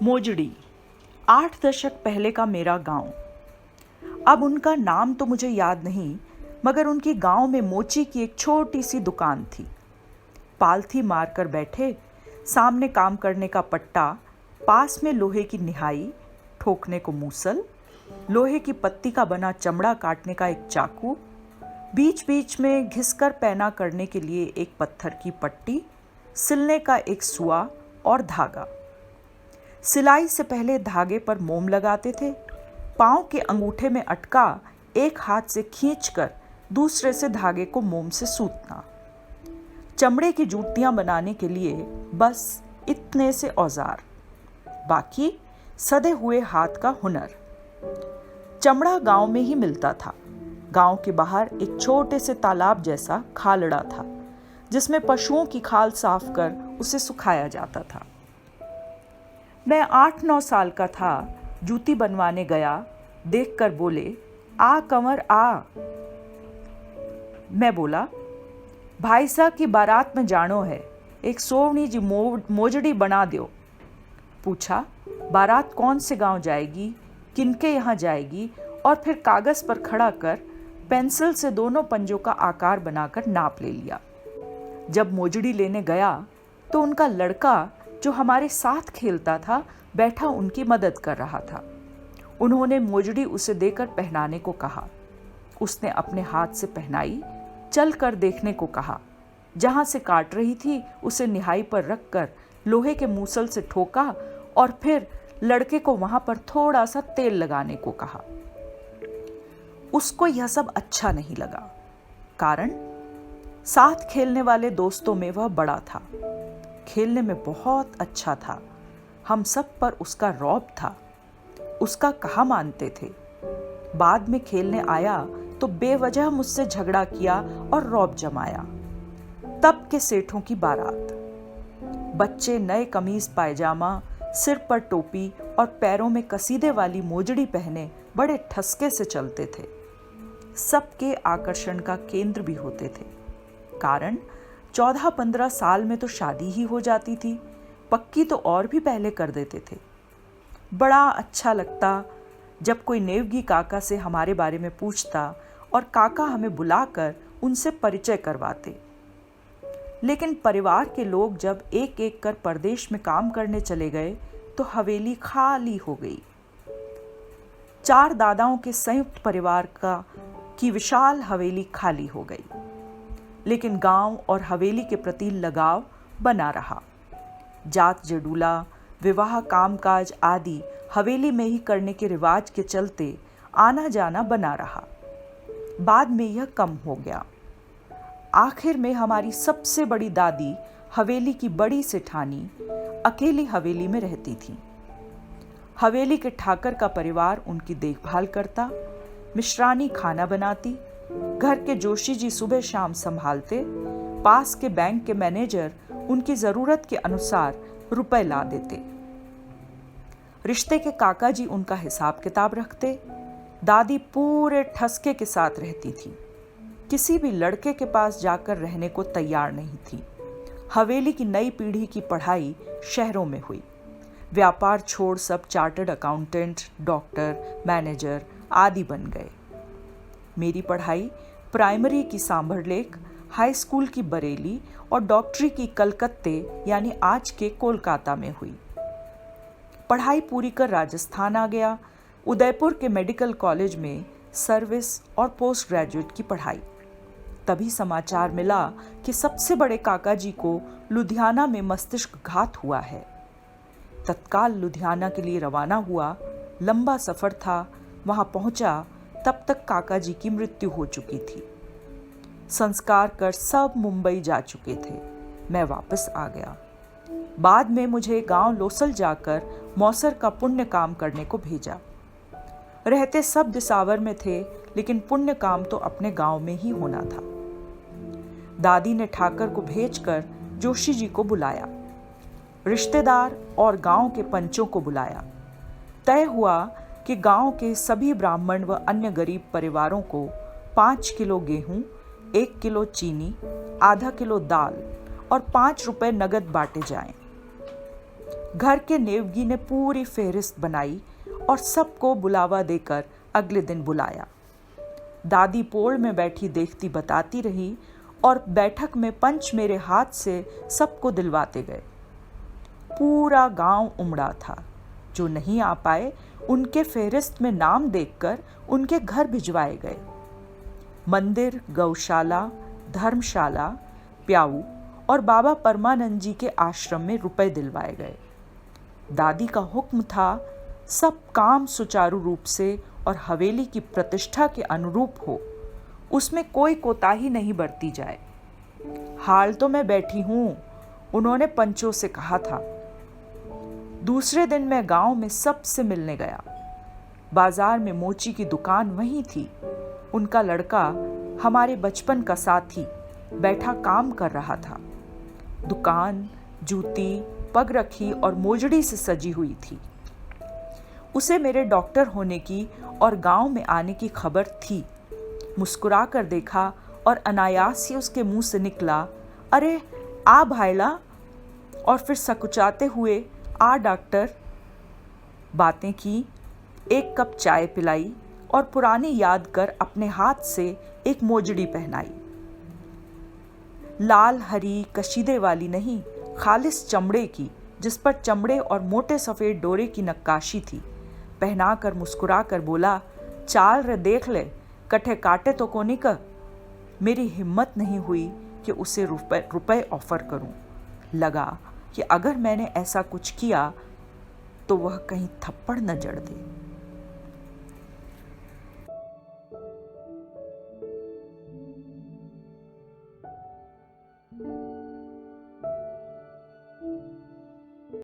मोजड़ी 8 दशक पहले का मेरा गांव। अब उनका नाम तो मुझे याद नहीं, मगर उनकी गांव में मोची की एक छोटी सी दुकान थी। पालथी मारकर बैठे, सामने काम करने का पट्टा, पास में लोहे की निहाई, ठोकने को मूसल, लोहे की पत्ती का बना चमड़ा काटने का एक चाकू, बीच बीच में घिसकर पैना करने के लिए एक पत्थर की पट्टी, सिलने का एक सुआ और धागा। सिलाई से पहले धागे पर मोम लगाते थे। पाँव के अंगूठे में अटका एक हाथ से खींचकर दूसरे से धागे को मोम से सूतना। चमड़े की जूतियां बनाने के लिए बस इतने से औजार, बाकी सदे हुए हाथ का हुनर। चमड़ा गांव में ही मिलता था। गांव के बाहर एक छोटे से तालाब जैसा खालड़ा था, जिसमें पशुओं की खाल साफ कर उसे सुखाया जाता था। मैं 8-9 साल का था। जूती बनवाने गया, देखकर बोले, आ कंवर आ। मैं बोला, भाई साहब की बारात में जानो है, एक सोवनी जी मोजड़ी बना दो। पूछा, बारात कौन से गांव जाएगी, किनके यहाँ जाएगी, और फिर कागज पर खड़ा कर पेंसिल से दोनों पंजों का आकार बनाकर नाप ले लिया। जब मोजड़ी लेने गया तो उनका लड़का जो हमारे साथ खेलता था बैठा उनकी मदद कर रहा था। उन्होंने मोजड़ी उसे देकर पहनाने को कहा। उसने अपने हाथ से पहनाई, चल कर देखने को कहा। जहां से काट रही थी उसे निहाई पर रखकर लोहे के मूसल से ठोका और फिर लड़के को वहां पर थोड़ा सा तेल लगाने को कहा। उसको यह सब अच्छा नहीं लगा, कारण साथ खेलने वाले दोस्तों में वह बड़ा था। खेलने में बहुत अच्छा था। हम सब पर उसका रौब था। उसका कहा मानते थे। बाद में खेलने आया तो बेवजह मुझसे झगड़ा किया और रौब जमाया। तब के सेठों की बारात। बच्चे नए कमीज पायजामा, सिर पर टोपी और पैरों में कसीदे वाली मोजड़ी पहने बड़े ठसके से चलते थे। सबके आकर्षण का केंद्र भी होते थे, कारण 14-15 साल में तो शादी ही हो जाती थी। पक्की तो और भी पहले कर देते थे। बड़ा अच्छा लगता जब कोई नेवगी काका से हमारे बारे में पूछता और काका हमें बुलाकर उनसे परिचय करवाते। लेकिन परिवार के लोग जब एक एक कर परदेश में काम करने चले गए तो हवेली खाली हो गई। 4 दादाओं के संयुक्त परिवार की विशाल हवेली खाली हो गई, लेकिन गांव और हवेली के प्रति लगाव बना रहा। जात जडूला, विवाह, कामकाज आदि हवेली में ही करने के रिवाज के चलते आना जाना बना रहा। बाद में यह कम हो गया। आखिर में हमारी सबसे बड़ी दादी हवेली की बड़ी सेठानी अकेली हवेली में रहती थी। हवेली के ठाकर का परिवार उनकी देखभाल करता, मिश्रानी खाना बनाती, घर के जोशी जी सुबह शाम संभालते, पास के बैंक के मैनेजर उनकी जरूरत के अनुसार रुपए ला देते। रिश्ते के काका जी उनका हिसाब किताब रखते। दादी पूरे ठसके के साथ रहती थी। किसी भी लड़के के पास जाकर रहने को तैयार नहीं थी। हवेली की नई पीढ़ी की पढ़ाई शहरों में हुई। व्यापार छोड़ सब चार्टर्ड अकाउंटेंट, डॉक्टर, मैनेजर आदि बन गए। मेरी पढ़ाई प्राइमरी की सांभरलेक, हाई स्कूल की बरेली और डॉक्टरी की कलकत्ते यानी आज के कोलकाता में हुई। पढ़ाई पूरी कर राजस्थान आ गया। उदयपुर के मेडिकल कॉलेज में सर्विस और पोस्ट ग्रेजुएट की पढ़ाई। तभी समाचार मिला कि सबसे बड़े काका जी को लुधियाना में मस्तिष्क घात हुआ है। तत्काल लुधियाना के लिए रवाना हुआ। लंबा सफर था। वहां पहुंचा तब तक काका जी की मृत्यु हो चुकी थी। संस्कार कर सब मुंबई जा चुके थे। मैं वापस आ गया। बाद में मुझे गांव लोसल जाकर मौसर का पुण्य काम करने को भेजा। रहते सब दिसावर में थे, लेकिन पुण्य काम तो अपने गांव में ही होना था। दादी ने ठाकर को भेजकर जोशी जी को बुलाया। रिश्तेदार और गांव के पंचों को बुलाया। तय हुआ कि गांव के सभी ब्राह्मण व अन्य गरीब परिवारों को 5 किलो गेहूं, 1 किलो चीनी, आधा किलो दाल और 5 रुपए नगद बांटे जाएं। घर के नेवगी ने पूरी फेहरिस्त बनाई और सबको बुलावा देकर अगले दिन बुलाया। दादी पोल में बैठी देखती बताती रही और बैठक में पंच मेरे हाथ से सबको दिलवाते गए। पूरा गांव उमड़ा था। जो नहीं आ पाए उनके फेहरिस्त में नाम देखकर उनके घर भिजवाए गए। मंदिर, गौशाला, धर्मशाला, प्याऊ और बाबा परमानंद जी के आश्रम में रुपए दिलवाए गए। दादी का हुक्म था सब काम सुचारू रूप से और हवेली की प्रतिष्ठा के अनुरूप हो, उसमें कोई कोताही नहीं बरती जाए। हाल तो मैं बैठी हूं, उन्होंने पंचों से कहा था। दूसरे दिन मैं गांव में सबसे मिलने गया। बाजार में मोची की दुकान वहीं थी। उनका लड़का हमारे बचपन का साथी बैठा काम कर रहा था। दुकान जूती, पगरखी और मोजड़ी से सजी हुई थी। उसे मेरे डॉक्टर होने की और गांव में आने की खबर थी। मुस्कुरा कर देखा और अनायास ही उसके मुंह से निकला, अरे आ भाईला, और फिर सकुचाते हुए आ डॉक्टर। बातें की, एक कप चाय पिलाई और पुरानी याद कर अपने हाथ से एक मोजड़ी पहनाई। लाल हरी कशीदे वाली नहीं, खालिस चमड़े की, जिस पर चमड़े और मोटे सफ़ेद डोरे की नक्काशी थी। पहनाकर मुस्कुरा कर बोला, चाल रे देख ले, कट्ठे काटे तो कोनी का। मेरी हिम्मत नहीं हुई कि उसे रुपए ऑफर करूं। लगा कि अगर मैंने ऐसा कुछ किया तो वह कहीं थप्पड़ न जड़ दे।